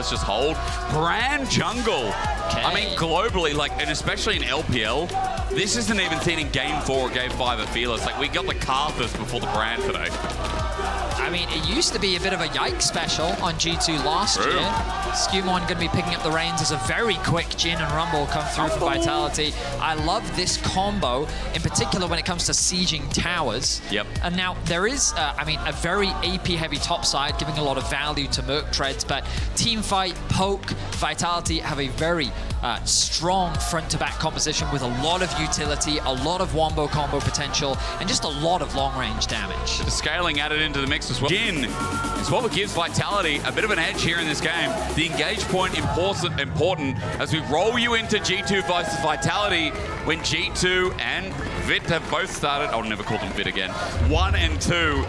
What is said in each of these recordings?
let's just hold. Brand jungle. Okay. I mean, globally, like, and especially in LPL, this isn't even seen in Game 4 or Game 5 at Fearless. Like, we got the Carthus before the Brand today. I mean, it used to be a bit of a yikes special on G2 last True. year. Skewmon going to be picking up the reins as a very quick Jin and Rumble come through for Vitality. I love this combo, in particular when it comes to sieging towers. Yep. And now there is, I mean, a very AP-heavy top side, giving a lot of value to Merc Treads, but Teamfight, Poke, Vitality have a very strong front-to-back composition with a lot of utility, a lot of wombo combo potential, and just a lot of long-range damage. The scaling added into the mix as well. Jin is what gives Vitality a bit of an edge here in this game. The engage point important as we roll you into G2 versus Vitality when G2 and VIT have both started. I'll never call them VIT again. 1 and 2.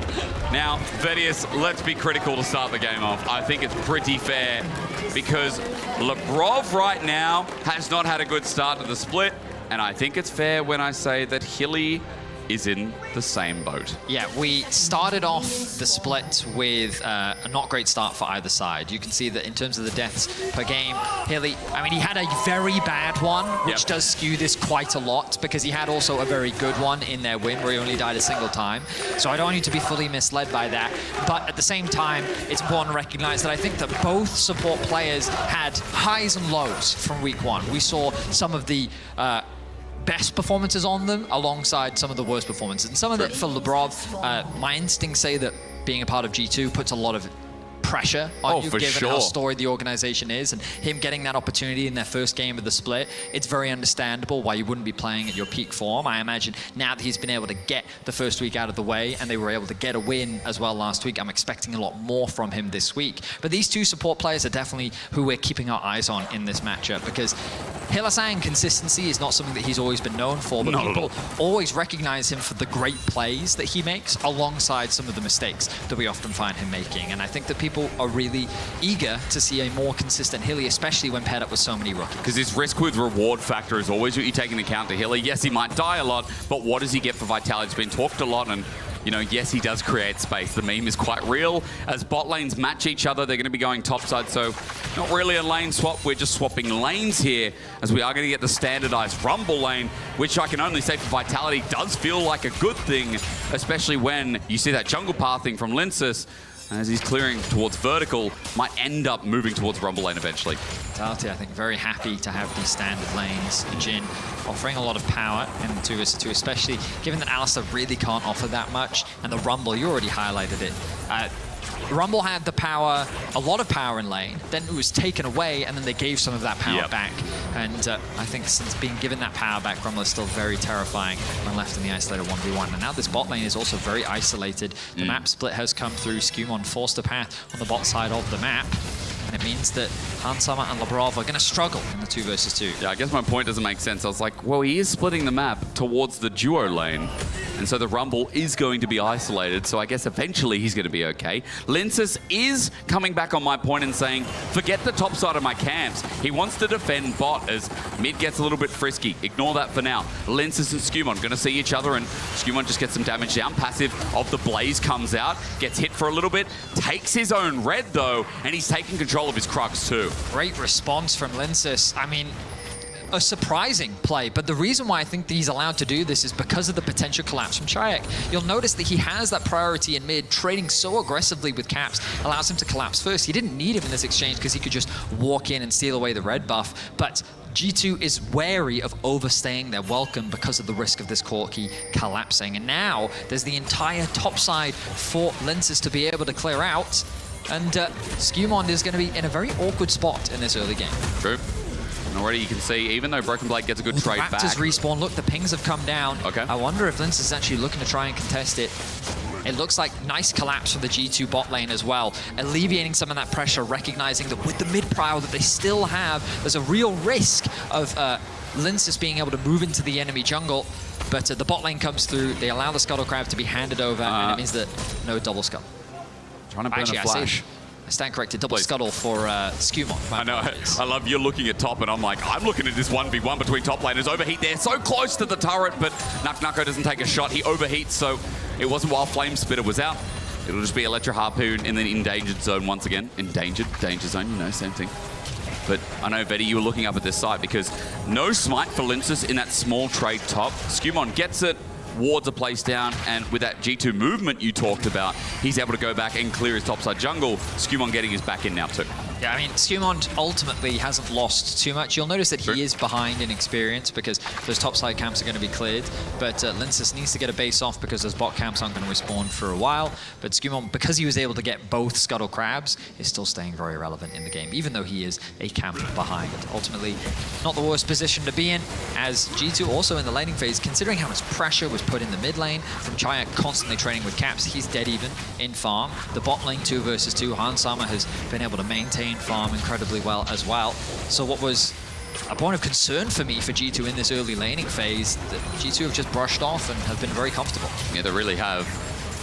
Now, Vedius, let's be critical to start the game off. I think it's pretty fair because Labrov right now has not had a good start to the split, and I think it's fair when I say that Hilly is in the same boat. Yeah, we started off the split with a not great start for either side. You can see that in terms of the deaths per game, Hilly, I mean, he had a very bad one, which does skew this quite a lot because he had also a very good one in their win where he only died a single time. So I don't want you to be fully misled by that. But at the same time, it's important to recognize that I think that both support players had highs and lows from week one. We saw some of the best performances on them alongside some of the worst performances. And some of it for Labrov, my instincts say that being a part of G2 puts a lot of pressure on you, given how storied the organization is, and him getting that opportunity in their first game of the split, it's very understandable why you wouldn't be playing at your peak form. I imagine now that he's been able to get the first week out of the way and they were able to get a win as well last week, I'm expecting a lot more from him this week. But these two support players are definitely who we're keeping our eyes on in this matchup, because Hylissang consistency is not something that he's always been known for, but people always recognize him for the great plays that he makes alongside some of the mistakes that we often find him making. And I think that people are really eager to see a more consistent Hilly, especially when paired up with so many rookies. Because his risk with reward factor is always what you take into account to Hilly. Yes, he might die a lot, but what does he get for Vitality? It's been talked a lot, and you know, yes, he does create space. The meme is quite real. As bot lanes match each other, they're going to be going topside, so not really a lane swap. We're just swapping lanes here, as we are going to get the standardized Rumble lane, which I can only say for Vitality does feel like a good thing, especially when you see that jungle pathing from Linsus, as he's clearing towards vertical, might end up moving towards Rumble lane eventually. Vitality, I think, very happy to have these standard lanes. Jin offering a lot of power in the 2 vs 2, especially given that Alistar really can't offer that much. And the Rumble, you already highlighted it. Rumble had the power, a lot of power in lane, then it was taken away, and then they gave some of that power back. And I think since being given that power back, Rumble is still very terrifying when left in the isolated 1v1. And now this bot lane is also very isolated. The map split has come through. Skewmon forced a path on the bot side of the map. And it means that Hansama and Labrov are going to struggle in the 2 vs 2. Yeah, I guess my point doesn't make sense. I was like, well, he is splitting the map towards the duo lane. And so the Rumble is going to be isolated, so I guess eventually he's going to be okay. Linsus is coming back on my point and saying, forget the top side of my camps. He wants to defend bot as mid gets a little bit frisky. Ignore that for now. Linsus and Skewmon going to see each other, and Skewmon just gets some damage down. Passive of the Blaze comes out, gets hit for a little bit, takes his own red though, and he's taking control of his Crux too. Great response from Linsus. I mean, a surprising play, but the reason why I think that he's allowed to do this is because of the potential collapse from Chayek. You'll notice that he has that priority in mid, trading so aggressively with Caps, allows him to collapse first. He didn't need him in this exchange because he could just walk in and steal away the red buff, but G2 is wary of overstaying their welcome because of the risk of this Corki collapsing. And now there's the entire top side for Linsus to be able to clear out, and Skewmon is going to be in a very awkward spot in this early game. True. And already you can see, even though Broken Blade gets a good trade back. Raptors respawn. Look, the pings have come down. Okay. I wonder if Linsus is actually looking to try and contest it. It looks like nice collapse from the G2 bot lane as well, alleviating some of that pressure, recognizing that with the mid prio that they still have, there's a real risk of Linsus being able to move into the enemy jungle. But the bot lane comes through, they allow the Scuttle Crab to be handed over, and it means that no double scuttle. Trying to burn a flash. I stand corrected, double scuttle for Skewmon. I know, I love you looking at top, and I'm like, I'm looking at this 1v1 between top laners. Overheat there, so close to the turret, but Nucko doesn't take a shot. He overheats, so it wasn't while Flame Spitter was out. It'll just be Electro Harpoon in the endangered zone once again. Endangered, danger zone, you know, same thing. But I know, Vetty, you were looking up at this site because no smite for Linces in that small trade top. Skewmon gets it, wards a place down, and with that G2 movement you talked about, he's able to go back and clear his topside jungle. Skewmon getting his back in now too. Yeah, I mean, Skewmon ultimately hasn't lost too much. You'll notice that he is behind in experience because those topside camps are going to be cleared. But Linces needs to get a base off because those bot camps aren't going to respawn for a while. But Skewmon, because he was able to get both Scuttle Crabs, is still staying very relevant in the game, even though he is a camp behind. Ultimately, not the worst position to be in, as G2 also in the laning phase, considering how much pressure was put in the mid lane from Chayak constantly training with caps, he's dead even in farm. The bot lane 2 versus 2, Hansama has been able to maintain farm incredibly well as well. So what was a point of concern for me for G2 in this early laning phase, that G2 have just brushed off and have been very comfortable. Yeah, they really have.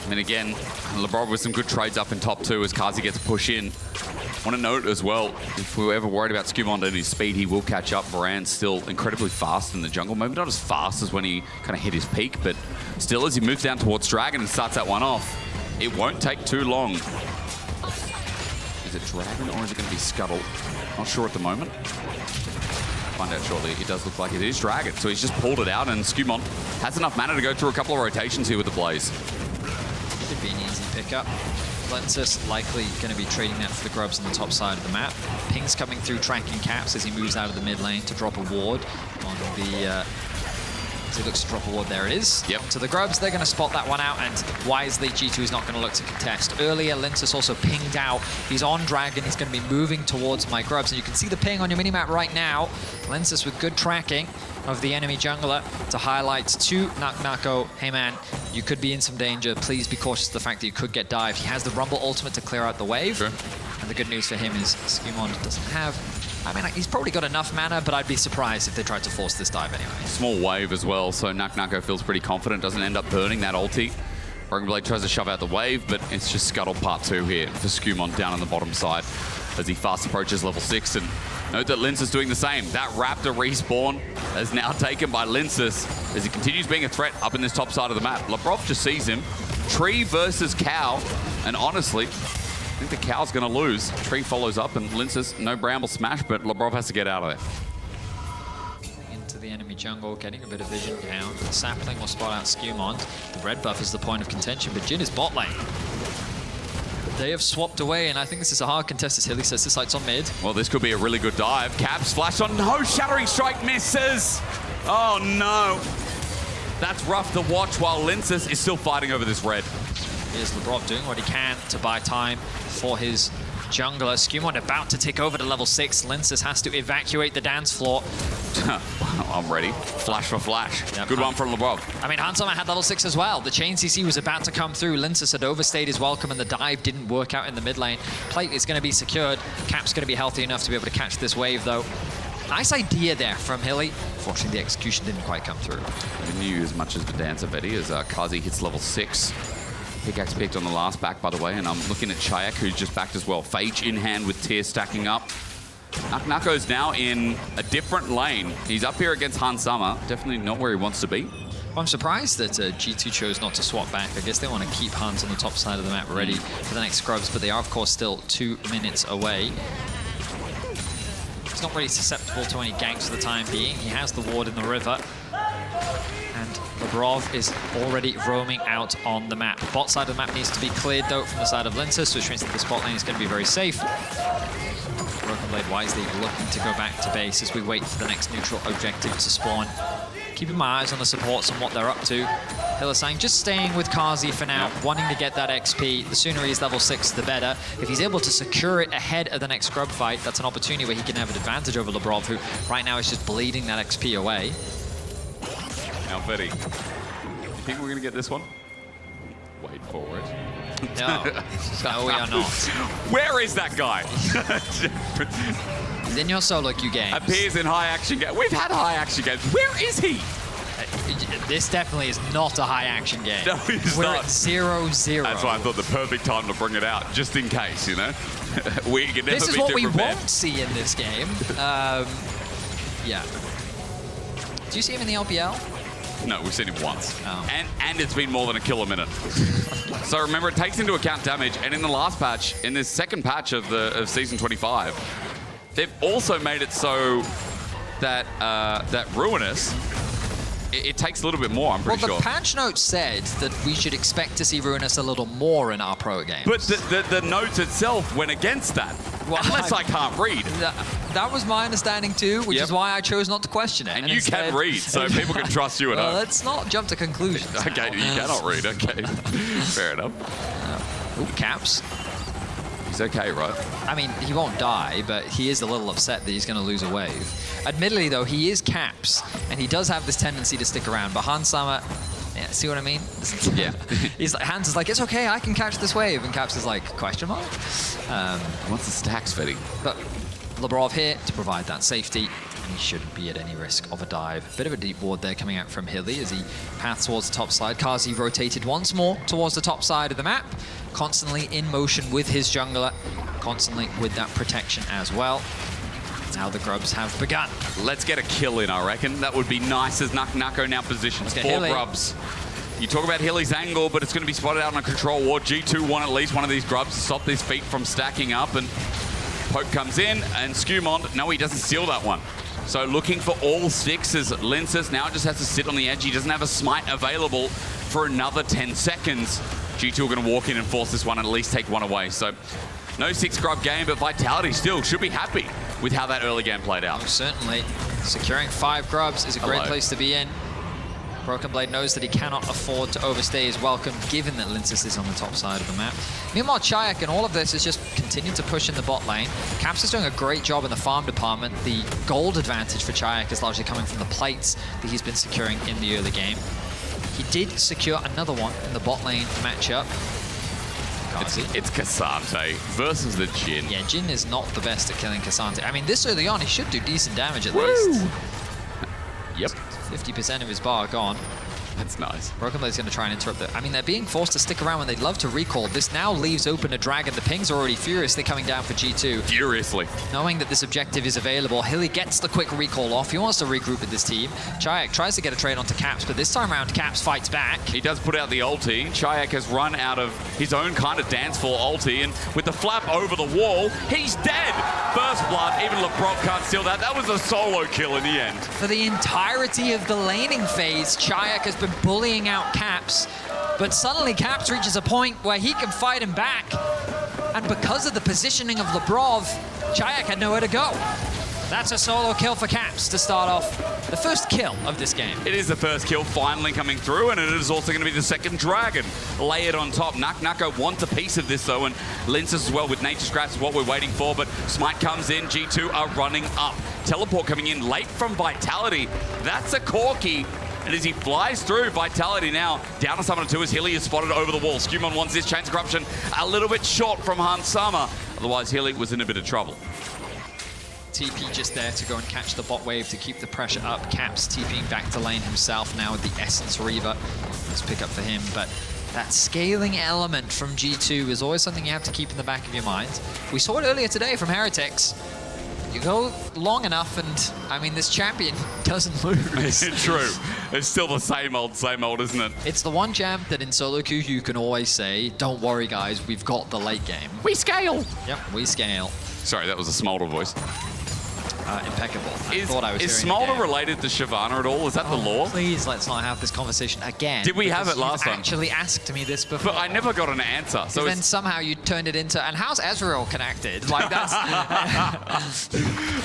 I mean, again, LeBron with some good trades up in top 2 as Kazi gets a push in. Want to note as well, if we were ever worried about Skewmon and his speed, he will catch up. Varan's still incredibly fast in the jungle. Maybe not as fast as when he kind of hit his peak, but still as he moves down towards Dragon and starts that one off, it won't take too long. Is it Dragon or is it going to be Scuttle? Not sure at the moment. Find out shortly. It does look like it is Dragon. So he's just pulled it out, and Skewmon has enough mana to go through a couple of rotations here with the Blaze. Could be an easy pickup. Lentis likely going to be trading that for the grubs on the top side of the map. Ping's coming through, tracking caps as he moves out of the mid lane to drop a ward on the... As he looks to drop a ward, there it is. Yep. To the grubs, they're going to spot that one out, and wisely, G2 is not going to look to contest. Earlier, Lintus also pinged out. He's on Dragon. He's going to be moving towards my grubs, and you can see the ping on your minimap right now. Lintus with good tracking of the enemy jungler to highlight to Naknako, hey man, you could be in some danger. Please be cautious of the fact that you could get dived. He has the Rumble ultimate to clear out the wave. Sure. And the good news for him is Skewmon doesn't have... I mean, he's probably got enough mana, but I'd be surprised if they tried to force this dive anyway. Small wave as well, so Naknako feels pretty confident, doesn't end up burning that ulti. Broken Blade tries to shove out the wave, but it's just Scuttle part 2 here for Skewmon down on the bottom side as he fast approaches level 6. And note that Linces doing the same. That Raptor respawn is now taken by Linces as he continues being a threat up in this top side of the map. Labrov just sees him. Tree versus Cow, and honestly, I think the Cow's going to lose. Tree follows up, and Linces, no Bramble smash, but Labrov has to get out of there. Into the enemy jungle, getting a bit of vision down. The Sapling will spot out Skewmon. The red buff is the point of contention, but Jin is bot lane. They have swapped away, and I think this is a hard contest as Hilly sets the sights on mid. Well, this could be a really good dive. Caps flash on. No, Shattering Strike misses. Oh, no. That's rough to watch while Linces is still fighting over this red. Here's Labrov doing what he can to buy time for his jungler. Skewmon about to take over to level 6. Linces has to evacuate the dance floor. I'm ready. Flash for flash. Yep. Good one from Labrov. I mean, Hansama had level 6 as well. The chain CC was about to come through. Linces had overstayed his welcome, and the dive didn't work out in the mid lane. Plate is going to be secured. Cap's going to be healthy enough to be able to catch this wave, though. Nice idea there from Hilly. Fortunately, the execution didn't quite come through. I knew as much as the dancer, Betty, as Kazi hits level 6. Pickaxe picked on the last back, by the way, and I'm looking at Chayak, who's just backed as well. Phage in hand with Tear stacking up. Naknako's now in a different lane. He's up here against Hansama. Definitely not where he wants to be. Well, I'm surprised that G2 chose not to swap back. I guess they want to keep Hans on the top side of the map ready for the next scrubs, but they are, of course, still 2 minutes away. He's not really susceptible to any ganks for the time being. He has the ward in the river. And Labrov is already roaming out on the map. Bot side of the map needs to be cleared, though, from the side of Linces, which means that this bot lane is going to be very safe. Broken Blade wisely looking to go back to base as we wait for the next neutral objective to spawn. Keeping my eyes on the supports and what they're up to. Hill is saying just staying with Kazi for now, wanting to get that XP. The sooner he's level 6, the better. If he's able to secure it ahead of the next scrub fight, that's an opportunity where he can have an advantage over Labrov, who right now is just bleeding that XP away. Now, Betty, you think we're going to get this one? Wait for it. No, no, we are not. Where is that guy? He's in your solo queue games. Appears in high action games. We've had high action games. Where is he? This definitely is not a high action game. No, it's We're not. at 0-0. That's why I thought the perfect time to bring it out, just in case, you know? We can never this is be what too we prepared. won't see in this game. Yeah. Do you see him in the LPL? No, we've seen it once. Oh. And it's been more than a kill a minute. So remember, it takes into account damage, and in the last patch, in this second patch of Season 25, they've also made it so that that Ruinous, it takes a little bit more, I'm pretty sure. Well, the patch notes said that we should expect to see Ruinous a little more in our pro games. But the notes itself went against that. Well, unless I can't read. That was my understanding too, which is why I chose not to question it. And you instead, can read, so people can trust you at home. Let's not jump to conclusions. Okay, you cannot read, okay. Fair enough. Caps. He's okay, right? I mean, he won't die, but he is a little upset that he's going to lose a wave. Admittedly, though, he is Caps, and he does have this tendency to stick around. But Hans Sama, yeah, see what I mean? Yeah. He's like, Hans is like, it's okay, I can catch this wave. And Caps is like, question mark? What's the stacks, Fetty? But Labrov here to provide that safety, and he shouldn't be at any risk of a dive. Bit of a deep ward there coming out from Hilly as he paths towards the top side. Kazi rotated once more towards the top side of the map, constantly in motion with his jungler, constantly with that protection as well. Now the grubs have begun. Let's get a kill in, I reckon. That would be nice as Nako now positions 4 grubs. You talk about Hilly's angle, but it's going to be spotted out on a control ward. G2 want at least one of these grubs to stop these feet from stacking up, and Poke comes in, and Skumond, no, he doesn't steal that one. So looking for all 6 as Linces now just has to sit on the edge. He doesn't have a smite available for another 10 seconds. G2 are going to walk in and force this one and at least take one away. So no 6 grub game, but Vitality still should be happy with how that early game played out. Oh, certainly. Securing 5 grubs is a great place to be in. Broken Blade knows that he cannot afford to overstay his welcome, given that Linces is on the top side of the map. Meanwhile, Chayak in all of this is just continuing to push in the bot lane. Caps is doing a great job in the farm department. The gold advantage for Chayak is largely coming from the plates that he's been securing in the early game. He did secure another one in the bot lane matchup. It's Cassante versus the Jhin. Yeah, Jhin is not the best at killing Cassante. I mean, this early on, he should do decent damage at least. Yep. 50% of his bar gone. That's nice. Broken Blade's going to try and interrupt it. I mean, they're being forced to stick around when they'd love to recall. This now leaves open a Dragon. The pings are already furiously coming down for G2. Furiously. Knowing that this objective is available, Hilly gets the quick recall off. He wants to regroup with this team. Chayak tries to get a trade onto Caps, but this time around, Caps fights back. He does put out the ulti. Chayak has run out of his own kind of dance floor ulti, and with the flap over the wall, he's dead. First blood, even Labrov can't steal that. That was a solo kill in the end. For the entirety of the laning phase, Chayak has been bullying out Caps, but suddenly Caps reaches a point where he can fight him back, and because of the positioning of Labrov, Chayak had nowhere to go. That's a solo kill for Caps to start off the first kill of this game. It is the first kill finally coming through, and it is also going to be the second Dragon layered on top. Nako wants a piece of this though, and Linces as well with Nature Scraps is what we're waiting for, but Smite comes in, G2 are running up. Teleport coming in late from Vitality. That's a Corki. And as he flies through, Vitality now down to Summoner 2 as Hilly is spotted over the wall. Skumon wants this Chains of Corruption a little bit short from Hans Sama. Otherwise, Hilly was in a bit of trouble. TP just there to go and catch the bot wave to keep the pressure up. Caps TPing back to lane himself now with the Essence Reaver. Let's pick up for him, but that scaling element from G2 is always something you have to keep in the back of your mind. We saw it earlier today from Heretics. You go long enough and, I mean, this champion doesn't lose. True. It's still the same old, isn't it? It's the one champ that in solo queue you can always say, don't worry guys, we've got the late game. We scale. Yep, we scale. Sorry, that was a Smolder voice. Impeccable. Is Smolder related to Shyvana at all? Is that the lore? Please, let's not have this conversation again. Did we have it last time? You actually asked me this before. But I never got an answer. So then somehow you turned it into, and how's Ezreal connected? Like that's.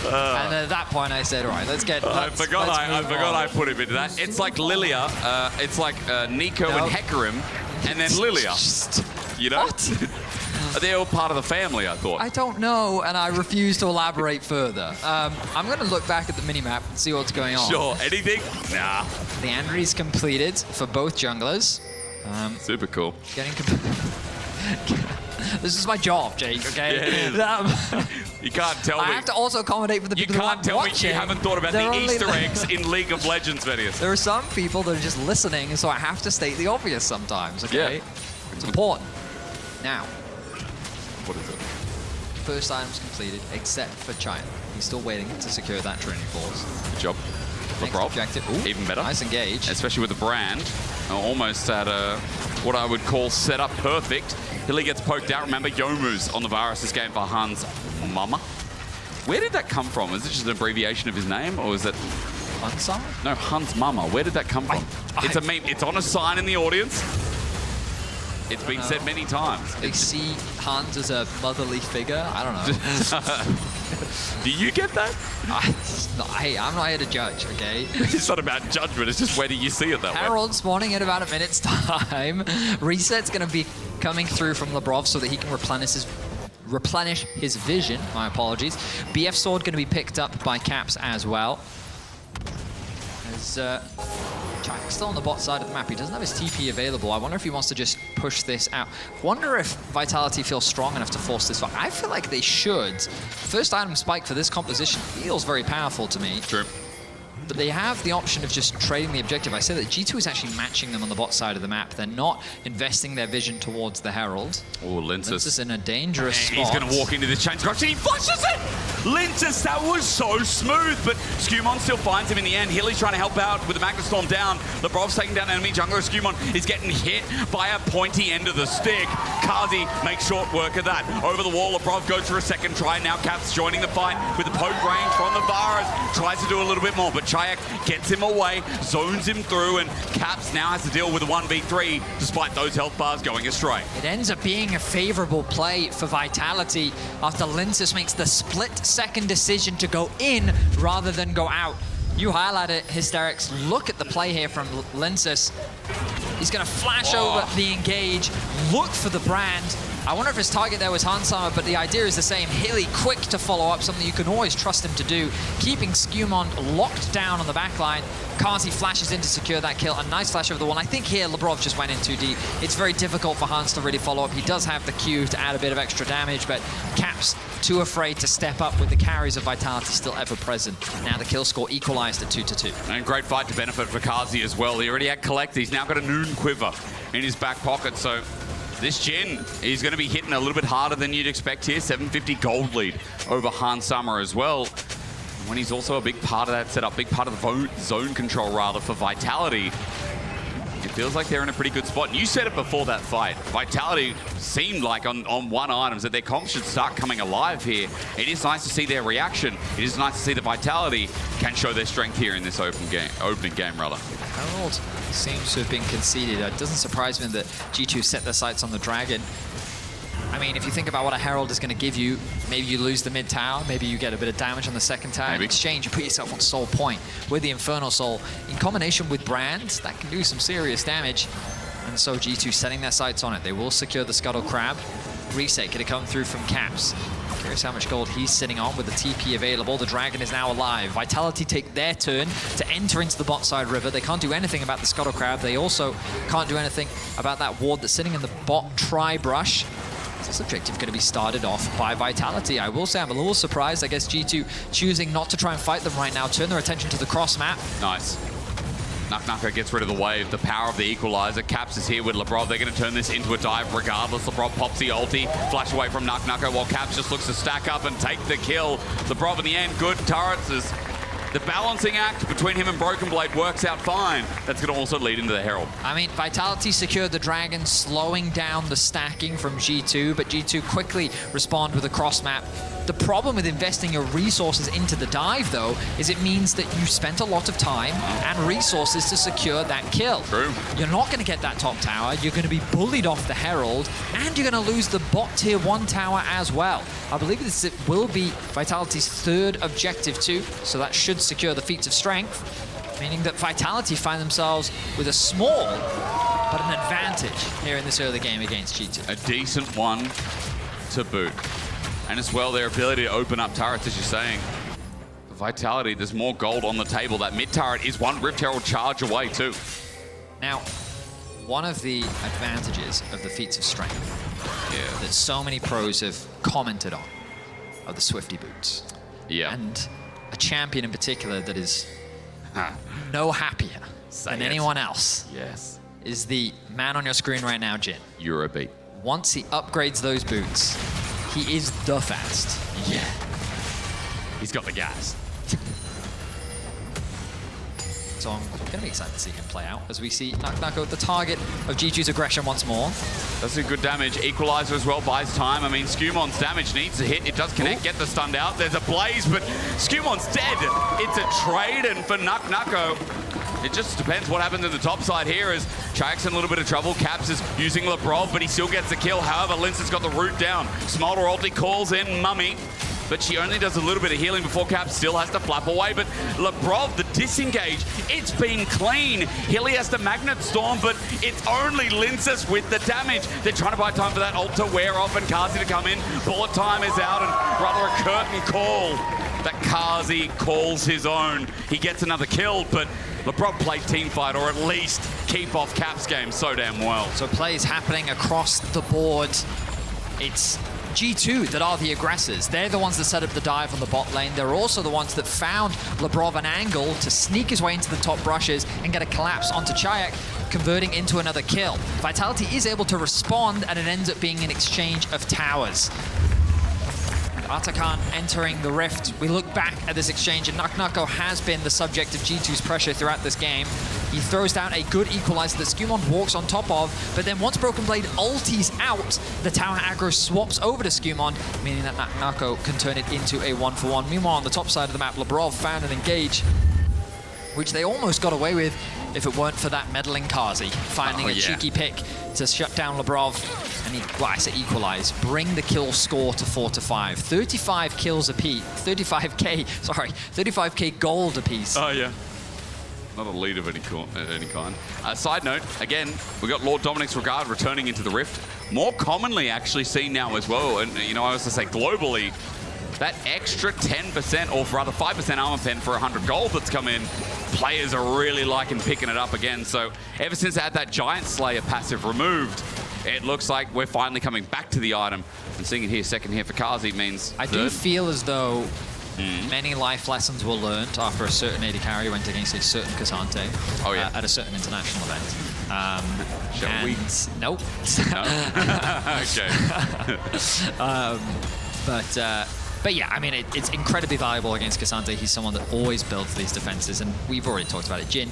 And at that point I said, all right, let's get. I forgot I put him into that. It's like Lilia. It's like Nico and Hecarim, and then Lilia. You know? What? They're all part of the family, I thought. I don't know, and I refuse to elaborate further. I'm going to look back at the minimap and see what's going on. Sure. Anything? Nah. The Andre's completed for both junglers. Super cool. This is my job, Jake, okay? Yeah, you can't tell me. I have to also accommodate for the people who aren't watching. You can't tell me you haven't thought about the Easter eggs in League of Legends videos. There are some people that are just listening, so I have to state the obvious sometimes, okay? Yeah. It's important. Now. What is it? First item's completed, except for China. He's still waiting to secure that training force. Good job. Lebrov, objective. Ooh, even better. Nice engage. Especially with the brand. Almost at what I would call setup perfect. Hilly gets poked out. Remember, Yomu's on the Varus this game for Hans' mama. Where did that come from? Is it just an abbreviation of his name, or is it... Hans? No, Hans' mama. Where did that come from? It's a meme. It's on a sign in the audience. It's been said many times. They see Hans as a motherly figure. I don't know. Do you get that? I'm not here to judge, okay? It's not about judgment. It's just where do you see it that way? Herald spawning in about a minute's time. Reset's going to be coming through from Lebrov so that he can replenish his vision. My apologies. BF sword going to be picked up by Caps as well. As Jack's still on the bot side of the map. He doesn't have his TP available. I wonder if he wants to just push this out. Wonder if Vitality feels strong enough to force this fight. I feel like they should. First item spike for this composition feels very powerful to me. True. But they have the option of just trading the objective. I say that G2 is actually matching them on the bot side of the map. They're not investing their vision towards the Herald. Oh, Lintus is in a dangerous spot. He's going to walk into this chain scratch and he flushes it! Lintus, that was so smooth, but Skumon still finds him in the end. Hilly's trying to help out with the Magnet Storm down. Lebrov's taking down enemy jungler. Skumon is getting hit by a pointy end of the stick. Kazi makes short work of that. Over the wall, Lebrov goes for a second try. Now Caps joining the fight with the poke range from the Varus. Tries to do a little bit more, but Chayak gets him away, zones him through, and Caps now has to deal with a 1v3 despite those health bars going astray. It ends up being a favorable play for Vitality after Lintus makes the split-second decision to go in rather than go out. You highlight it, Hysterics. Look at the play here from Lintus. He's going to flash over the engage, look for the brand. I wonder if his target there was Hansama, but the idea is the same. Hilly quick to follow up, something you can always trust him to do. Keeping Skumon locked down on the backline. Kazi flashes in to secure that kill. A nice flash over the wall. I think here Lebrov just went in too deep. It's very difficult for Hans to really follow up. He does have the Q to add a bit of extra damage, but Caps too afraid to step up with the carries of Vitality still ever present. Now the kill score equalized at 2-2. And great fight to benefit for Kazi as well. He already had Collect. He's now got a Noon Quiver in his back pocket, so this Jhin, he's going to be hitting a little bit harder than you'd expect here. 750 gold lead over Han Summer as well. When he's also a big part of that setup, big part of the zone control rather for Vitality. It feels like they're in a pretty good spot. And you said it before that fight. Vitality seemed like on one items that their comps should start coming alive here. It is nice to see their reaction. It is nice to see that Vitality can show their strength here in this opening game rather. Herald seems to have been conceded. It doesn't surprise me that G2 set their sights on the Dragon. I mean, if you think about what a Herald is going to give you, maybe you lose the mid tower, maybe you get a bit of damage on the second tower. In exchange, you put yourself on Soul Point with the Infernal Soul. In combination with Brands, that can do some serious damage. And so G2 setting their sights on it. They will secure the Scuttle Crab. Reset could have come through from Caps. Curious how much gold he's sitting on with the TP available. The Dragon is now alive. Vitality take their turn to enter into the bot side river. They can't do anything about the Scuttle Crab. They also can't do anything about that ward that's sitting in the bot Tri-Brush. This objective going to be started off by Vitality. I will say I'm a little surprised. I guess G2 choosing not to try and fight them right now. Turn their attention to the cross map. Nice. Nuka gets rid of the wave, the power of the equalizer. Caps is here with Lebrov. They're going to turn this into a dive regardless. Lebrov pops the ulti, flash away from Nuka while Caps just looks to stack up and take the kill. Lebrov in the end, good turrets is the balancing act between him and Broken Blade works out fine. That's going to also lead into the Herald. I mean, Vitality secured the Dragon, slowing down the stacking from G2, but G2 quickly respond with a cross map. The problem with investing your resources into the dive, though, is it means that you spent a lot of time and resources to secure that kill. True. You're not going to get that top tower. You're going to be bullied off the Herald, and you're going to lose the bot tier 1 tower as well. I believe this will be Vitality's third objective too, so that should secure the feats of strength, meaning that Vitality find themselves with a small but an advantage here in this early game against G2. A decent one to boot. And as well, their ability to open up turrets, as you're saying. Vitality, there's more gold on the table. That mid turret is one Rift Herald charge away too. Now, one of the advantages of the feats of strength that so many pros have commented on are the Swifty boots. Yeah. And a champion in particular that is no happier than anyone else is the man on your screen right now, Jhin. Eurobeat. Once he upgrades those boots, he is the fast. Yeah. He's got the gas. So I'm going to be excited to see him play out as we see Nako the target of G2's aggression once more. That's a good damage. Equalizer as well buys time. I mean, Skumon's damage needs to hit. It does connect, get the stunned out. There's a blaze, but Skumon's dead. It's a trade, and for Nako, it just depends what happens in the top side here as Chayak's in a little bit of trouble. Caps is using Lebrov, but he still gets the kill. However, Lince has got the root down. Smolder ulti calls in Mummy, but she only does a little bit of healing before Cap still has to flap away. But Lebrov, the disengage, it's been clean. Hilly has the Magnet Storm, but it's only Linces with the damage. They're trying to buy time for that ult to wear off and Kazi to come in. Bullet time is out, and rather a curtain call that Kazi calls his own. He gets another kill, but Lebrov played team fight, or at least keep off Cap's game so damn well. So plays happening across the board. It's G2 that are the aggressors. They're the ones that set up the dive on the bot lane. They're also the ones that found Lebrov an angle to sneak his way into the top brushes and get a collapse onto Chayak, converting into another kill. Vitality is able to respond, and it ends up being an exchange of towers. Atakan entering the rift. We look back at this exchange, and Nako has been the subject of G2's pressure throughout this game. He throws down a good equalizer that Skumon walks on top of, but then once Broken Blade ulties out, the tower aggro swaps over to Skumon, meaning that Nako can turn it into a 1-for-1. Meanwhile, on the top side of the map, Lebrov found an engage, which they almost got away with if it weren't for that meddling Kazi, finding a cheeky pick to shut down Lebrov, and he, well, I say equalize, bring the kill score to 4-5. 35 kills apiece, 35k gold apiece. Oh yeah. Not a lead of any kind. Side note, again, we got Lord Dominic's Regard returning into the Rift. More commonly actually seen now as well, and you know, I was to say globally, that extra 10%, or rather 5% armor pen for 100 gold that's come in, players are really liking picking it up again. So ever since I had that Giant Slayer passive removed, it looks like we're finally coming back to the item. And seeing it here, second here for Kazi means I do feel as though many life lessons were learned after a certain AD carry went against a certain Cassante at a certain international event. Shall we? Nope. No? Okay. But yeah, I mean, it's incredibly valuable against Cassante. He's someone that always builds these defenses, and we've already talked about it. Jhin,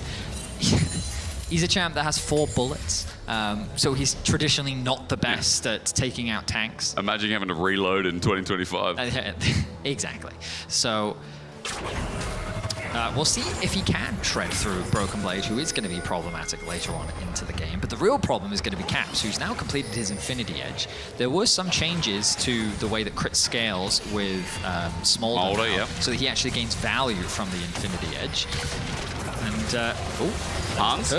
he's a champ that has 4 bullets, so he's traditionally not the best at taking out tanks. Imagine having to reload in 2025. Exactly. So we'll see if he can tread through Broken Blade, who is going to be problematic later on into the game. But the real problem is going to be Caps, who's now completed his Infinity Edge. There were some changes to the way that crit scales with Smolder now, so that he actually gains value from the Infinity Edge. And, Hans,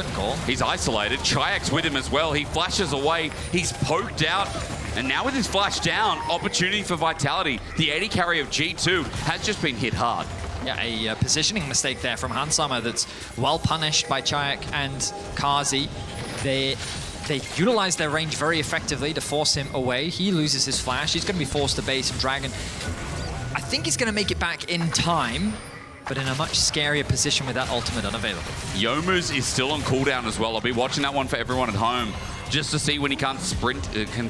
he's isolated. Chayak's with him as well. He flashes away. He's poked out. And now with his flash down, opportunity for Vitality. The AD carry of G2 has just been hit hard. Yeah, a positioning mistake there from Hansama that's well punished by Chayak and Kazi. They utilize their range very effectively to force him away. He loses his flash. He's going to be forced to base Dragon. I think he's going to make it back in time, but in a much scarier position with that ultimate unavailable. Youmu's is still on cooldown as well. I'll be watching that one for everyone at home, just to see when he can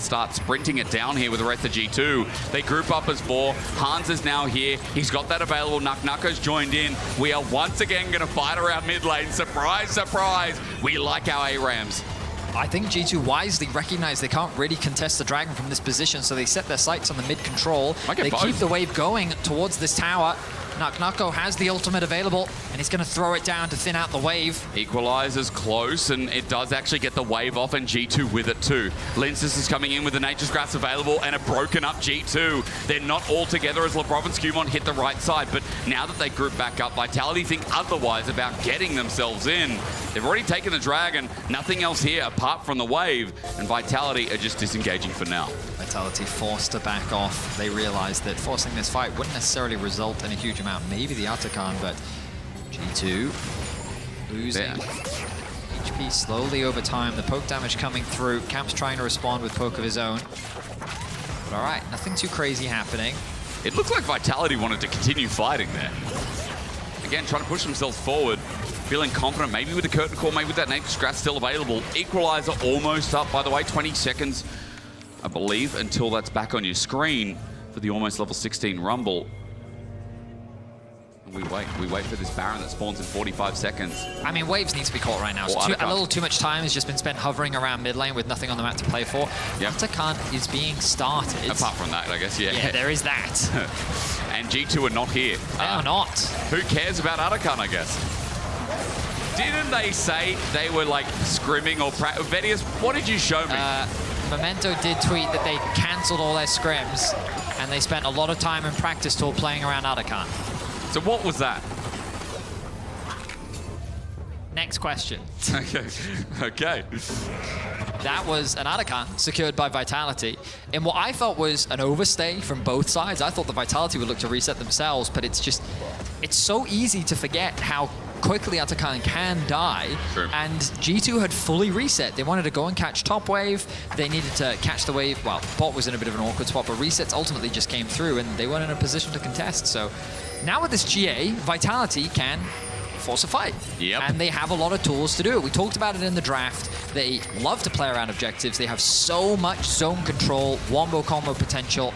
start sprinting it down here with the rest of G2. They group up as 4. Hans is now here. He's got that available. Nako's joined in. We are once again going to fight around mid lane. Surprise, surprise. We like our ARAMs. I think G2 wisely recognize they can't really contest the Dragon from this position, so they set their sights on the mid control. They keep the wave going towards this tower. Nako has the ultimate available, and he's going to throw it down to thin out the wave. Equalizer's close, and it does actually get the wave off, and G2 with it too. Linces is coming in with the Nature's Grasp available, and a broken up G2. They're not all together as Lebrov and Skumon hit the right side, but now that they group back up, Vitality think otherwise about getting themselves in. They've already taken the Dragon, nothing else here apart from the wave, and Vitality are just disengaging for now. Vitality forced to back off. They realized that forcing this fight wouldn't necessarily result in a huge amount. Maybe the Atakan, but G2 losing HP slowly over time. The poke damage coming through. Camp's trying to respond with poke of his own. But all right, nothing too crazy happening. It looked like Vitality wanted to continue fighting there. Again, trying to push themselves forward. Feeling confident, maybe with the curtain call, maybe with that Nature's Grasp still available. Equalizer almost up, by the way, 20 seconds, I believe, until that's back on your screen for the almost level 16 Rumble. We wait for this Baron that spawns in 45 seconds. I mean, waves need to be caught right now. So a little too much time has just been spent hovering around mid lane with nothing on the map to play for. Yep. Atakan is being started. Apart from that, I guess, yeah. Yeah, there is that. And G2 are not here. They are not. Who cares about Atakan, I guess? Didn't they say they were like scrimming or Vedius, what did you show me? Memento did tweet that they cancelled all their scrims and they spent a lot of time in practice tour playing around Atakan. So what was that? Next question. Okay. That was an Atakan secured by Vitality in what I felt was an overstay from both sides. I thought the Vitality would look to reset themselves, but it's so easy to forget how quickly Atakan can die. True. And G2 had fully reset. They wanted to go and catch top wave. They needed to catch the wave. Well, bot was in a bit of an awkward spot, but resets ultimately just came through and they weren't in a position to contest. So now with this GA, Vitality can force a fight. Yep. And they have a lot of tools to do it. We talked about it in the draft. They love to play around objectives. They have so much zone control, wombo combo potential,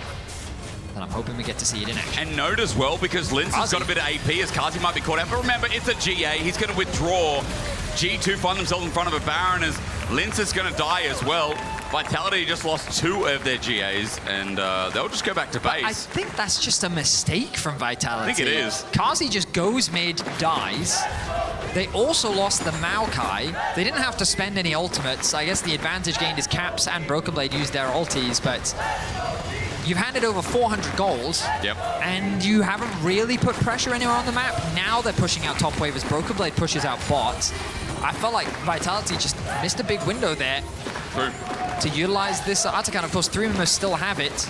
and I'm hoping we get to see it in action. And note as well, because Linz has got a bit of AP, as Kazi might be caught out. But remember, it's a GA. He's going to withdraw. G2 find themselves in front of a Baron as Linz is going to die as well. Vitality just lost 2 of their GAs, and they'll just go back to base. I think that's just a mistake from Vitality. I think it is. Kazi just goes mid, dies. They also lost the Maokai. They didn't have to spend any ultimates. I guess the advantage gained is Caps and Broken Blade used their ultis, but you've handed over 400 goals, and you haven't really put pressure anywhere on the map. Now they're pushing out top wave as Broken Blade pushes out bots. I felt like Vitality just missed a big window there to utilize this Atakan. Of course, 3 members still have it.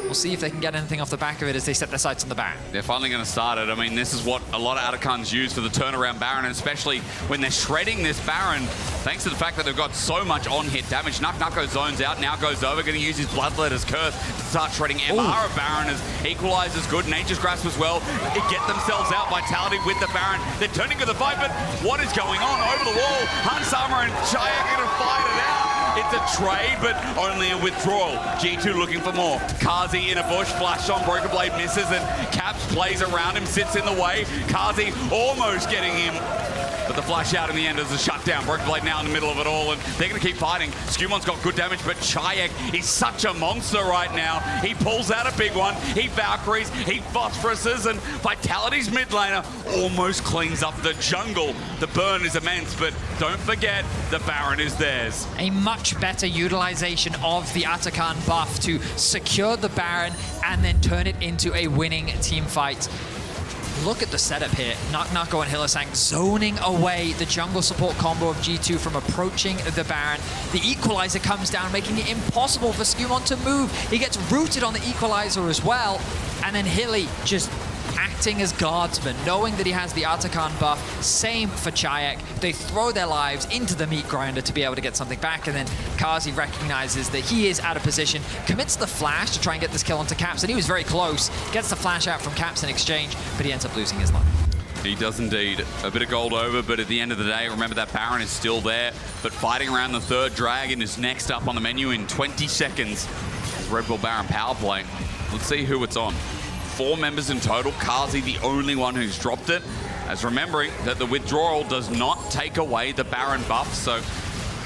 We'll see if they can get anything off the back of it as they set their sights on the Baron. They're finally going to start it. I mean, this is what a lot of Atakans use for the turnaround Baron, and especially when they're shredding this Baron, thanks to the fact that they've got so much on-hit damage. Nuck zones out, now goes over, going to use his Bloodletter's Curse to start shredding MR of Baron as Equalizer's good, Nature's Grasp as well. They get themselves out, Vitality with the Baron. They're turning to the fight, but what is going on? Over the wall, Hansama and Chaya are going to fight it out. It's a trade, but only a withdrawal. G2 looking for more. Kazi in a bush, flash on, Broken Blade misses, and Caps plays around him, sits in the way. Kazi almost getting him, but the flash out in the end is a shutdown. Broken Blade now in the middle of it all, and they're going to keep fighting. Skumon's got good damage, but Chayek is such a monster right now. He pulls out a big one, he Valkyries, he Phosphoruses, and Vitality's mid laner almost cleans up the jungle. The burn is immense, but don't forget, the Baron is theirs. A much better utilization of the Atakan buff to secure the Baron and then turn it into a winning team fight. Look at the setup here. Nuck and Hylissang zoning away the jungle support combo of G2 from approaching the Baron. The Equalizer comes down, making it impossible for Skumon to move. He gets rooted on the Equalizer as well. And then Hilly just acting as guardsman, knowing that he has the Atakan buff. Same for Chayek. They throw their lives into the meat grinder to be able to get something back, and then Kazi recognizes that he is out of position, commits the flash to try and get this kill onto Caps, and he was very close. Gets the flash out from Caps in exchange, but he ends up losing his life. He does indeed. A bit of gold over, but at the end of the day, remember that Baron is still there, but fighting around the 3rd dragon is next up on the menu in 20 seconds. Red Bull Baron power play. Let's see who it's on. 4 members in total. Kazi, the only one who's dropped it. As remembering that the withdrawal does not take away the Baron buff, so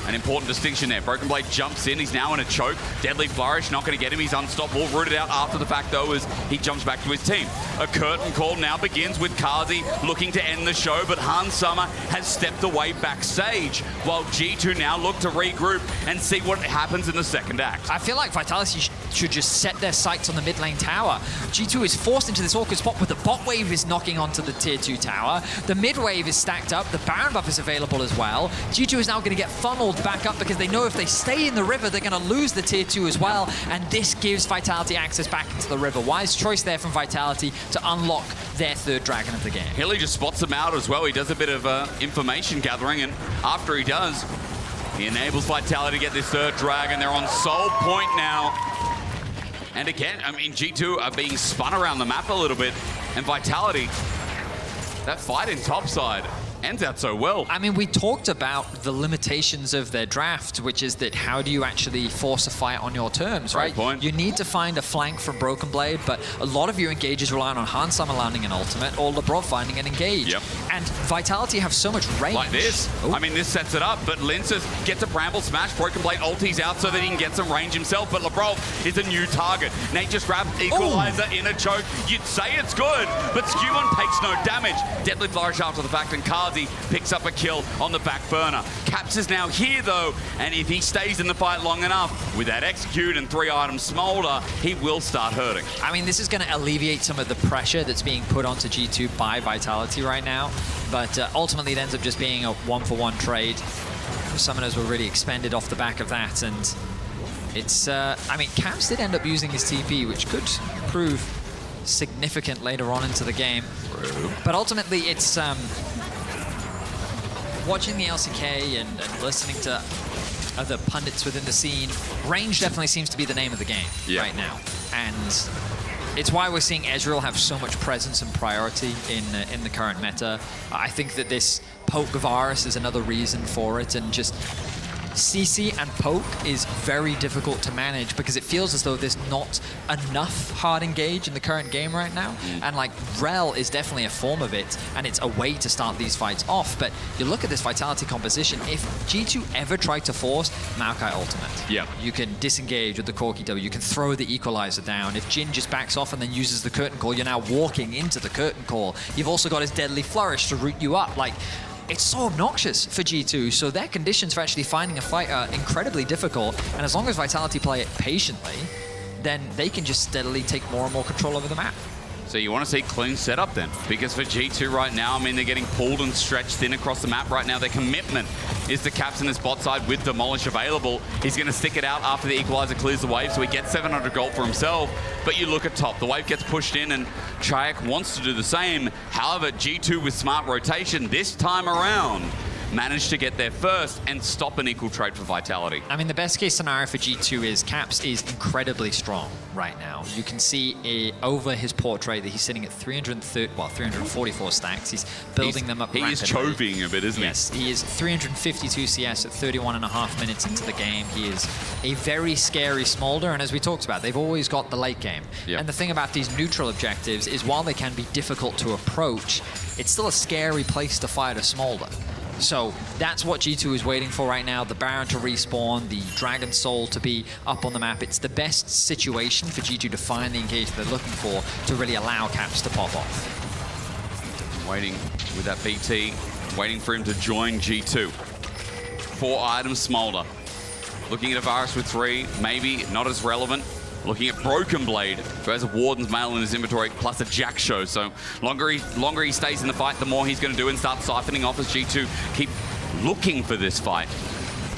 an important distinction there. Broken Blade jumps in. He's now in a choke. Deadly Flourish, not going to get him. He's unstoppable. Rooted out after the fact, though, as he jumps back to his team. A curtain call now begins with Kazi looking to end the show, but Hansama has stepped away backstage, while G2 now look to regroup and see what happens in the 2nd act. I feel like Vitality should just set their sights on the mid lane tower. G2 is forced into this awkward spot, but the bot wave is knocking onto the tier 2 tower. The mid wave is stacked up. The Baron buff is available as well. G2 is now going to get funneled back up because they know if they stay in the river, they're going to lose the tier 2 as well, and this gives Vitality access back into the river. Wise choice there from Vitality to unlock their 3rd dragon of the game. Hilly just spots him out as well. He does a bit of information gathering, and after he does, he enables Vitality to get this 3rd dragon. They're on Soul Point now. And again, I mean, G2 are being spun around the map a little bit, and Vitality, that fight in topside, ends out so well. I mean, we talked about the limitations of their draft, which is that how do you actually force a fight on your terms, right? Point. You need to find a flank from Broken Blade, but a lot of your engages rely on Han Summer landing an ultimate or LeBron finding an engage. Yep. And Vitality have so much range. Like this. Ooh. I mean, this sets it up, but Linces gets a Bramble Smash. Broken Blade ulties out so that he can get some range himself, but LeBron is a new target. Nate just grabbed Equalizer in a choke. You'd say it's good, but Skew1 takes no damage. Deadly Flourish after the fact, and Kazi picks up a kill on the back burner. Caps is now here, though, and if he stays in the fight long enough, with that Execute and 3-item Smolder, he will start hurting. I mean, this is going to alleviate some of the pressure that's being put onto G2 by Vitality right now, but ultimately it ends up just being a 1-for-1 trade. Summoners were really expended off the back of that, and it's, I mean, Caps did end up using his TP, which could prove significant later on into the game. But ultimately, it's watching the LCK and listening to other pundits within the scene. Range definitely seems to be the name of the game right now, and it's why we're seeing Ezreal have so much presence and priority in the current meta. I think that this Poke Varus is another reason for it, and just CC and Poke is very difficult to manage because it feels as though there's not enough hard engage in the current game right now. And like Rel is definitely a form of it, and it's a way to start these fights off. But you look at this Vitality composition, if G2 ever tried to force Maokai ultimate, you can disengage with the Corki W, you can throw the Equalizer down. If Jin just backs off and then uses the Curtain Call, you're now walking into the Curtain Call. You've also got his Deadly Flourish to root you up. Like, it's so obnoxious for G2, so their conditions for actually finding a fight are incredibly difficult, and as long as Vitality play it patiently, then they can just steadily take more and more control over the map. So you want to see clean setup then, because for G2 right now, I mean, they're getting pulled and stretched thin across the map right now. Their commitment is to Caps in this bot side with Demolish available. He's going to stick it out after the Equalizer clears the wave, so he gets 700 gold for himself. But you look at top, the wave gets pushed in, and Chayak wants to do the same. However, G2 with smart rotation this time around managed to get there first and stop an equal trade for Vitality. I mean, the best case scenario for G2 is Caps is incredibly strong right now. You can see over his portrait that he's sitting at 344 stacks. He's building them up rapidly. He is choving a bit, isn't he? Yes, he is 352 CS at 31.5 minutes into the game. He is a very scary Smolder, and as we talked about, they've always got the late game. And the thing about these neutral objectives is while they can be difficult to approach, it's still a scary place to fight a Smolder. So that's what G2 is waiting for right now, the Baron to respawn, the Dragon Soul to be up on the map. It's the best situation for G2 to find the engagement they're looking for to really allow Caps to pop off. Waiting with that BT, waiting for him to join G2. 4-item Smolder. Looking at a Varus with 3, maybe not as relevant. Looking at Broken Blade, who has a Warden's Mail in his inventory, plus a Jack Show. So longer he stays in the fight, the more he's going to do and start siphoning off as G2 keep looking for this fight.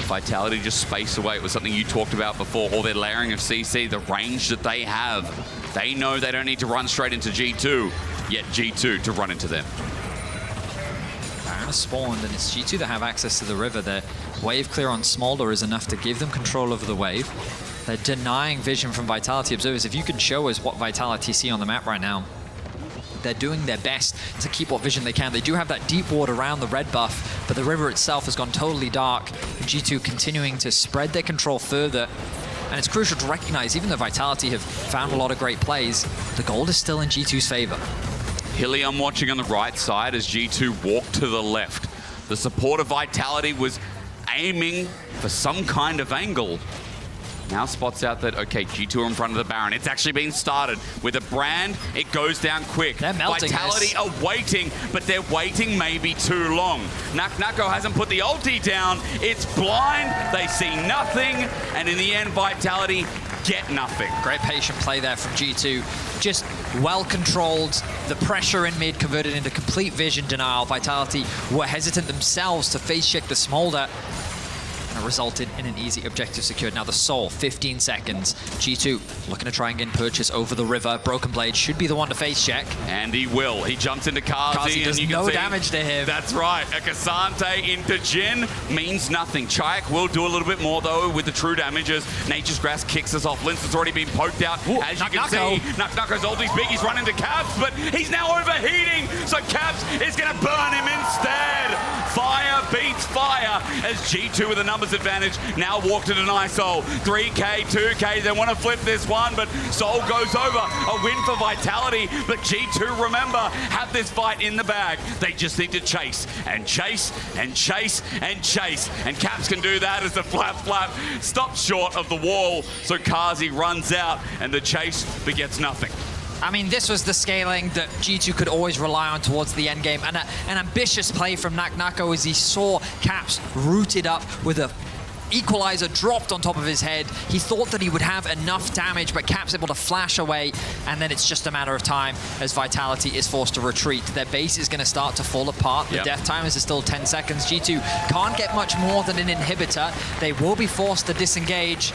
Vitality just space away. It was something you talked about before, all their layering of CC, the range that they have. They know they don't need to run straight into G2, yet G2 to run into them. Baron has spawned, and it's G2 that have access to the river. Their wave clear on Smolder is enough to give them control over the wave. They're denying vision from Vitality observers. If you can show us what Vitality see on the map right now, they're doing their best to keep what vision they can. They do have that deep ward around the red buff, but the river itself has gone totally dark. And G2 continuing to spread their control further. And it's crucial to recognize, even though Vitality have found a lot of great plays, the gold is still in G2's favor. Hilly, I'm watching on the right side as G2 walk to the left. The support of Vitality was aiming for some kind of angle. Now spots out that, okay, G2 are in front of the Baron. It's actually been started. With a brand, it goes down quick. They're melting Vitality this. are waiting, but they're waiting maybe too long. Nako hasn't put the ulti down. It's blind. They see nothing. And in the end, Vitality get nothing. Great patient play there from G2. Just well controlled. The pressure in mid converted into complete vision denial. Vitality were hesitant themselves to face check the Smolder. And it resulted in an easy objective secured. Now the Soul, 15 seconds. G2 looking to try and gain purchase over the river. Broken Blade should be the one to face check. And he will. He jumps into Kazi, does and you can no see damage to him. That's right. A Cassante into Jin means nothing. Chayak will do a little bit more though with the true damages. Nature's Grasp kicks us off. Lince has already been poked out. Ooh, as you can see, Nako's ulti's big. He's run into Caps, but he's now overheating. So Caps is going to burn him instead. G2 with a numbers advantage. Now walk to deny Soul. 3K, 2K, they want to flip this one, but Soul goes over. A win for Vitality, but G2, remember, have this fight in the bag. They just need to chase and chase and chase and chase. And Caps can do that as the flap stops short of the wall. So Kazi runs out and the chase begets nothing. I mean, this was the scaling that G2 could always rely on towards the end game. And an ambitious play from Naknako as he saw Caps rooted up with a equalizer dropped on top of his head. He thought that he would have enough damage, but Cap's able to flash away, and then it's just a matter of time as Vitality is forced to retreat. Their base is going to start to fall apart. The death timers are still 10 seconds. G2 can't get much more than an inhibitor. They will be forced to disengage.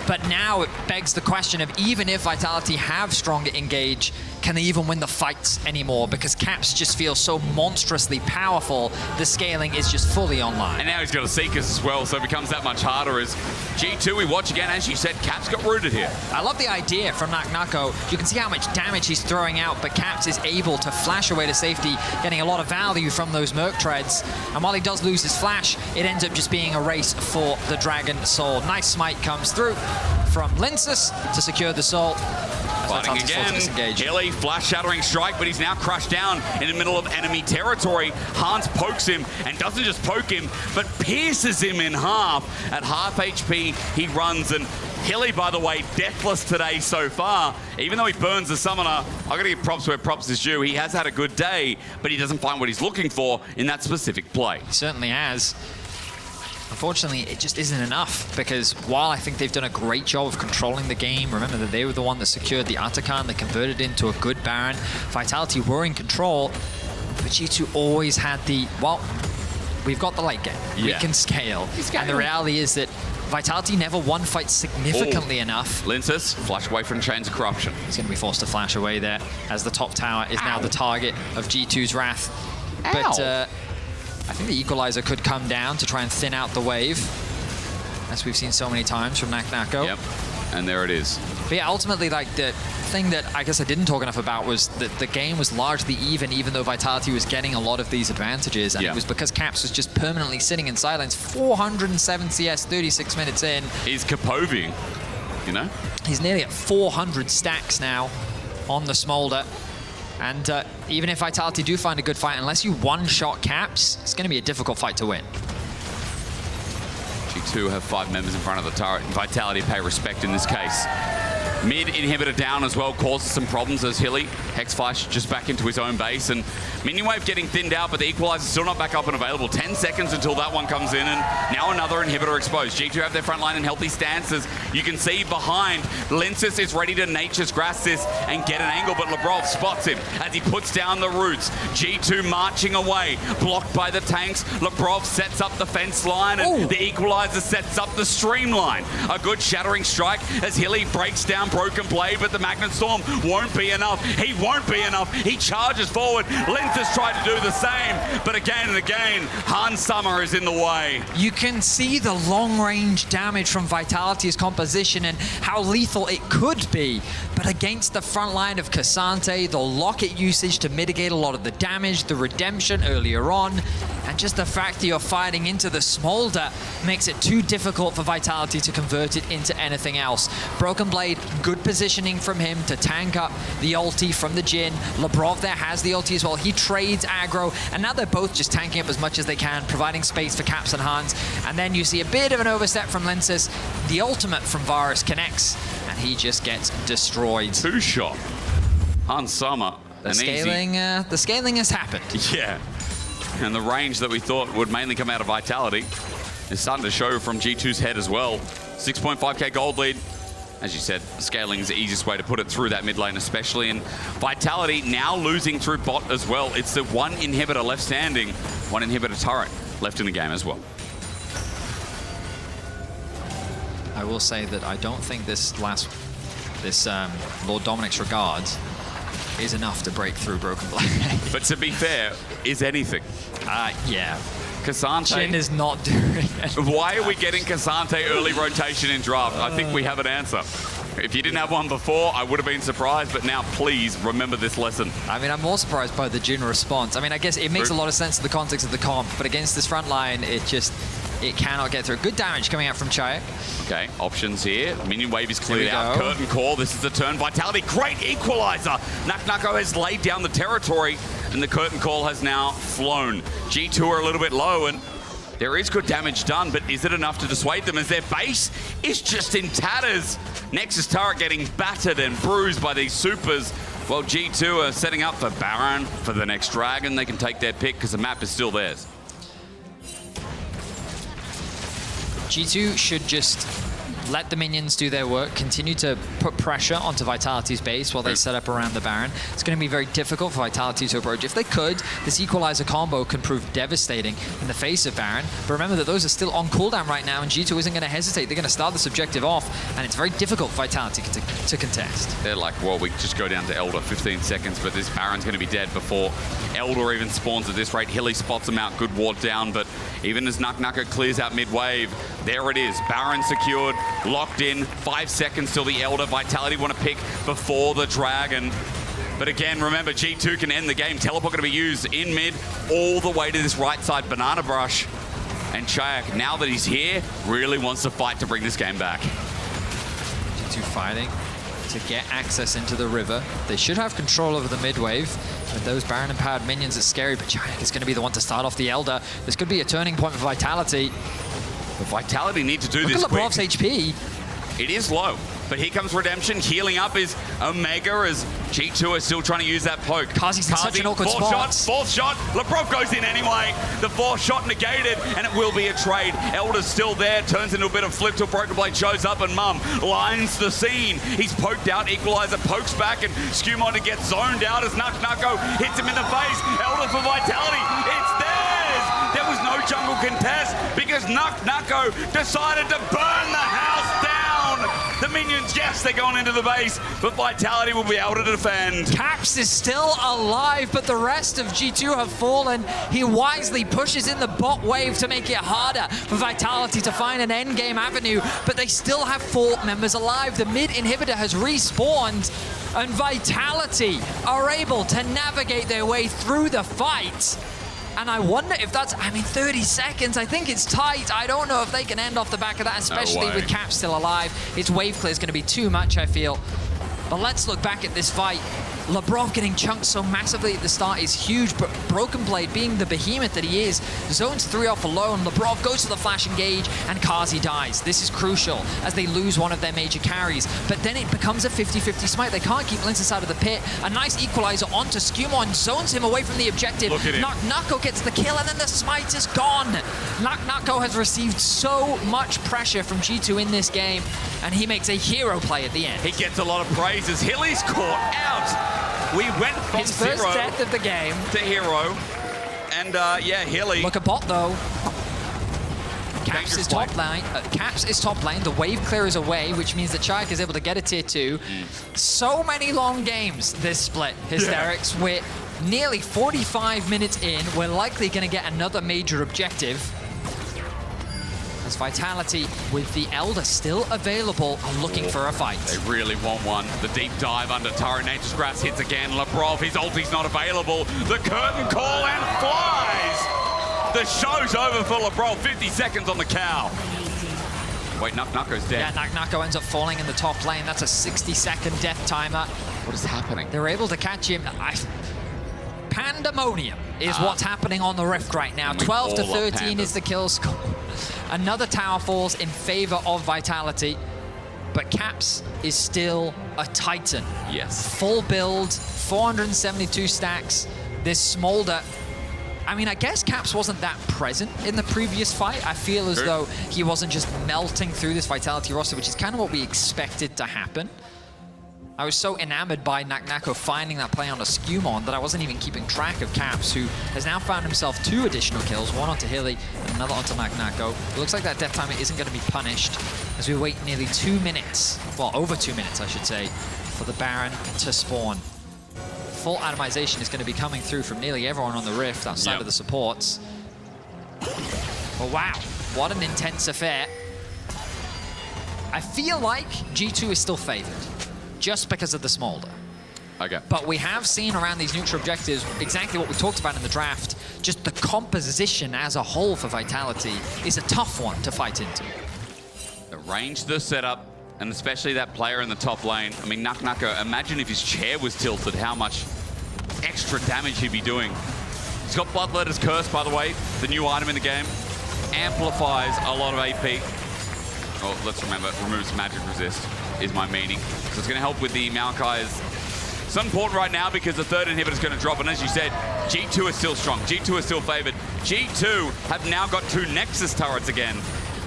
But now it begs the question of, even if Vitality have stronger engage, can they even win the fights anymore? Because Caps just feels so monstrously powerful, the scaling is just fully online. And now he's got a Seekers as well, so it becomes that much harder as G2, we watch again, as you said, Caps got rooted here. I love the idea from Naknako. You can see how much damage he's throwing out, but Caps is able to flash away to safety, getting a lot of value from those Merc Treads. And while he does lose his flash, it ends up just being a race for the Dragon Soul. Nice smite comes through from Linsus to secure the Soul. Fighting again, Hilly, flash-shattering strike, but he's now crushed down in the middle of enemy territory. Hans pokes him, and doesn't just poke him, but pierces him in half. At half HP, he runs, and Hilly, by the way, deathless today so far. Even though he burns the Summoner, I've got to give props where props is due. He has had a good day, but he doesn't find what he's looking for in that specific play. He certainly has. Unfortunately, it just isn't enough, because while I think they've done a great job of controlling the game, remember that they were the one that secured the Atakan, they converted into a good Baron. Vitality were in control, but G2 always had the, well, we've got the late game. We can scale. And the reality is that Vitality never won fights significantly enough. Linsus, flash away from Chains of Corruption. He's going to be forced to flash away there, as the top tower is now the target of G2's wrath. But I think the equalizer could come down to try and thin out the wave, as we've seen so many times from Naknako. Yep, and there it is. But yeah, ultimately, like, the thing that I guess I didn't talk enough about was that the game was largely even though Vitality was getting a lot of these advantages, and it was because Caps was just permanently sitting in silence. 407 CS, 36 minutes in. He's Kapoving, you know? He's nearly at 400 stacks now on the Smolder. And even if Vitality do find a good fight, unless you one-shot Caps, it's going to be a difficult fight to win. G2 have 5 members in front of the turret. Vitality pay respect in this case. Mid inhibitor down as well causes some problems as Hilly. Hexflash just back into his own base, and Minion Wave getting thinned out, but the equalizer still not back up and available. 10 seconds until that one comes in, and now another inhibitor exposed. G2 have their front line in healthy stances. You can see behind, Linsus is ready to Nature's Grass this and get an angle, but Labrov spots him as he puts down the roots. G2 marching away, blocked by the tanks. Labrov sets up the fence line, and the equalizer sets up the streamline. A good shattering strike as Hilly breaks down Broken Blade, but the Magnet Storm won't be enough. He won't be enough. He charges forward. Linsus tried to do the same, but again and again, Hans Summer is in the way. You can see the long-range damage from Vitality's composition and how lethal it could be, but against the front line of Cassante, the locket usage to mitigate a lot of the damage, the redemption earlier on, and just the fact that you're fighting into the Smolder makes it too difficult for Vitality to convert it into anything else. Broken Blade, good positioning from him to tank up the ulti from the Jhin. Labrov there has the ulti as well. He trades aggro, and now they're both just tanking up as much as they can, providing space for Caps and Hans. And then you see a bit of an overstep from Linsus. The ultimate from Varus connects, and he just gets destroyed. Two-shot. Hans Summer. The scaling has happened. Yeah. And the range that we thought would mainly come out of Vitality is starting to show from G2's head as well. 6.5k gold lead. As you said, scaling is the easiest way to put it through that mid lane especially. And Vitality now losing through bot as well. It's the one inhibitor left standing, one inhibitor turret left in the game as well. I will say that I don't think this Lord Dominic's Regards is enough to break through Broken Blade. But to be fair, is anything? Yeah. Cassante. Jhin is not doing it. Why are we getting Cassante early rotation in draft? I think we have an answer. If you didn't have one before, I would have been surprised, but now please remember this lesson. I mean, I'm more surprised by the Jhin response. I mean, I guess it makes a lot of sense in the context of the comp, but against this front line, it just... It cannot get through. Good damage coming out from Chayak. Okay, options here. Minion wave is cleared out. Go. Curtain call. This is the turn. Vitality, great equalizer. Naknako has laid down the territory, and the curtain call has now flown. G2 are a little bit low, and there is good damage done, but is it enough to dissuade them as their base is just in tatters? Nexus turret getting battered and bruised by these supers. Well, G2 are setting up for Baron for the next Dragon. They can take their pick because the map is still theirs. G2 should just let the minions do their work, continue to put pressure onto Vitality's base while they set up around the Baron. It's going to be very difficult for Vitality to approach. If they could, this Equalizer combo can prove devastating in the face of Baron. But remember that those are still on cooldown right now, and G2 isn't going to hesitate. They're going to start this objective off, and it's very difficult for Vitality to contest. They're like, well, we just go down to Elder, 15 seconds, but this Baron's going to be dead before Elder even spawns at this rate. Hilly spots him out, good ward down, but even as Naknaka clears out mid-wave, there it is. Baron secured, locked in, 5 seconds till the Elder. Vitality want to pick before the Dragon. But again, remember, G2 can end the game. Teleport going to be used in mid all the way to this right side Banana Brush. And Chayak, now that he's here, really wants to fight to bring this game back. G2 fighting to get access into the river. They should have control over the mid-wave. With those Baron-empowered minions, it's scary, but Chayak is going to be the one to start off the Elder. This could be a turning point for Vitality. But Vitality need to do this quick. Look at LeBrov's HP. It is low, but here comes Redemption. Healing up is Omega as G2 is still trying to use that poke. Kazi's in such an awkward spot. Fourth shot. Lebrov goes in anyway. The fourth shot negated, and it will be a trade. Elder's still there, turns into a bit of flip till Broken Blade shows up, and Mum lines the scene. He's poked out, Equalizer pokes back, and Skewmon gets zoned out as Naknako hits him in the face. Elder for Vitality. It's theirs. There was no jungle contest because Naknako decided to burn the house down. The minions, yes, they're going into the base, but Vitality will be able to defend. Caps is still alive, but the rest of G2 have fallen. He wisely pushes in the bot wave to make it harder for Vitality to find an endgame avenue, but they still have 4 members alive. The mid inhibitor has respawned, and Vitality are able to navigate their way through the fight. And I wonder if that's, 30 seconds. I think it's tight. I don't know if they can end off the back of that, especially with Cap still alive. Its wave clear is going to be too much, I feel. But let's look back at this fight. Lebrov getting chunked so massively at the start is huge, but Broken Blade, being the behemoth that he is, zones 3 off alone. Lebrov goes for the flash engage, and Kazi dies. This is crucial as they lose one of their major carries. But then it becomes a 50-50 smite. They can't keep Lince inside of the pit. A nice equalizer onto Skewmon, zones him away from the objective. Naknako gets the kill, and then the smite is gone. Naknako has received so much pressure from G2 in this game, and he makes a hero play at the end. He gets a lot of praises. Hilly's caught out. We went from his first zero death of the game to hero, and yeah, Hilly. Look at bot though. Caps is top lane. Caps is top lane. The wave clear is away, which means that Chayak is able to get a tier 2. So many long games this split. Hysterics. Yeah. We're nearly 45 minutes in. We're likely going to get another major objective. As Vitality, with the Elder still available, are looking for a fight. They really want one. The deep dive under Tara Nature's Grass hits again. Lebrov, his ulti's not available. The curtain call and flies! The show's over for Lebrov. 50 seconds on the cow. Wait, Naknako's dead. Yeah, Naknako ends up falling in the top lane. That's a 60-second death timer. What is happening? They're able to catch him. Pandemonium is what's happening on the Rift right now. 12 to 13 is the kill score. Another tower falls in favor of Vitality, but Caps is still a titan. Yes. Full build, 472 stacks. This Smolder, I guess Caps wasn't that present in the previous fight. I feel as though he wasn't just melting through this Vitality roster, which is kind of what we expected to happen. I was so enamored by Naknako finding that play on a Skewmon that I wasn't even keeping track of Caps, who has now found himself 2 additional kills, one onto Hilly and another onto Naknako. It looks like that death timer isn't going to be punished as we wait nearly 2 minutes, well, over 2 minutes, I should say, for the Baron to spawn. Full atomization is going to be coming through from nearly everyone on the Rift outside of the supports. But wow, what an intense affair. I feel like G2 is still favored, just because of the Smolder. Okay. But we have seen around these neutral objectives exactly what we talked about in the draft. Just the composition as a whole for Vitality is a tough one to fight into. Arrange the setup, and especially that player in the top lane. I mean, Naknako, imagine if his chair was tilted, how much extra damage he'd be doing. He's got Bloodletter's Curse, by the way, the new item in the game. Amplifies a lot of AP. Oh, let's remember, removes magic resist is my meaning. So it's going to help with the Maokai's. It's important right now because the third inhibitor is going to drop, and as you said, G2 is still strong. G2 is still favored. G2 have now got 2 Nexus turrets again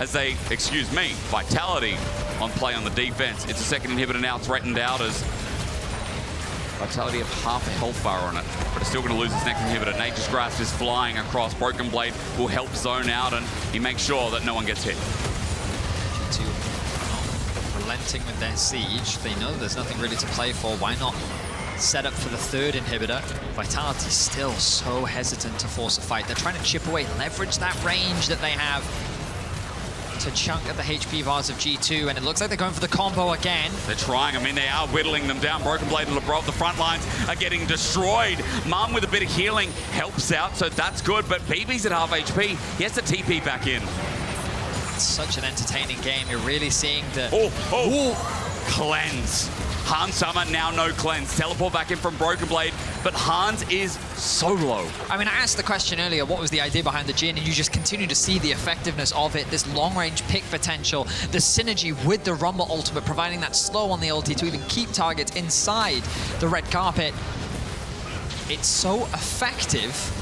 as they, excuse me, Vitality on play on the defense. It's a second inhibitor now threatened out as Vitality have half a health bar on it, but it's still going to lose its next inhibitor. Nature's Grasp is flying across. Broken Blade will help zone out, and he makes sure that no one gets hit. G2 relenting with their siege. They know there's nothing really to play for. Why not set up for the third inhibitor? Vitality still so hesitant to force a fight. They're trying to chip away, leverage that range that they have to chunk at the HP bars of G2, and it looks like they're going for the combo again. They're trying. I mean, they are whittling them down. Broken Blade and LeBron, the front lines are getting destroyed. Mum with a bit of healing helps out, so that's good, but BB's at half HP. He has to TP back in. It's such an entertaining game. You're really seeing the... Cleanse. Hans Summer now no cleanse. Teleport back in from Broken Blade, but Hans is so low. I mean, I asked the question earlier, what was the idea behind the Jhin, and you just continue to see the effectiveness of it, this long-range pick potential, the synergy with the Rumble ultimate, providing that slow on the ulti to even keep targets inside the red carpet. It's so effective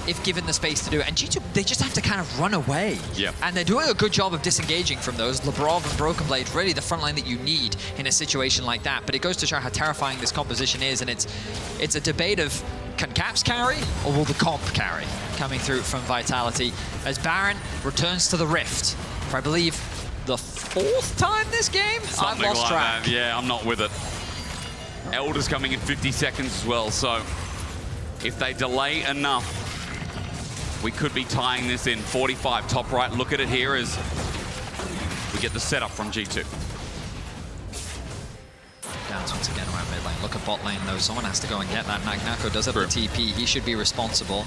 if given the space to do it. And G2, they just have to kind of run away. Yeah. And they're doing a good job of disengaging from those. Lebrov and Broken Blade, really the front line that you need in a situation like that. But it goes to show how terrifying this composition is, and it's a debate of, can Caps carry, or will the comp carry? Coming through from Vitality, as Baron returns to the Rift for, I believe, the 4th time this game? Something I've lost track. That. Yeah, I'm not with it. Elder's coming in 50 seconds as well, so if they delay enough, we could be tying this in. 45, top right. Look at it here as we get the setup from G2. Downs once again around mid lane. Look at bot lane though. Someone has to go and get that. Naknako does have the TP. He should be responsible.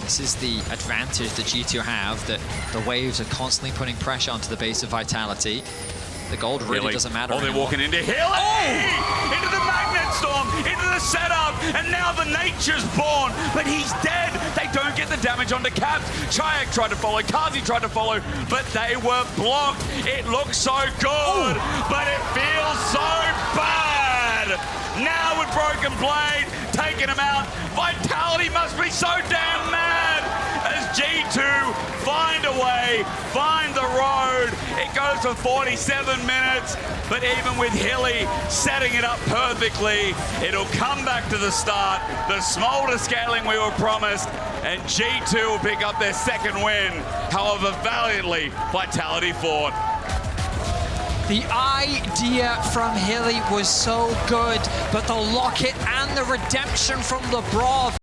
This is the advantage that G2 have, that the waves are constantly putting pressure onto the base of Vitality. The gold really doesn't matter anymore. They're walking into Hilly! Oh! Into the Magnet Storm, into the setup, and now the Nature's born, but he's dead. They don't get the damage onto Caps. Chayak tried to follow, Kazi tried to follow, but they were blocked. It looks so good, but it feels so bad. Now with Broken Blade taking him out, Vitality must be so damn mad as G2 find a way, find the road. It goes for 47 minutes, but even with Hilly setting it up perfectly, it'll come back to the start. The smolder scaling we were promised, and G2 will pick up their second win. However valiantly, Vitality fought. The idea from Hilly was so good, but the locket and the redemption from Lebrov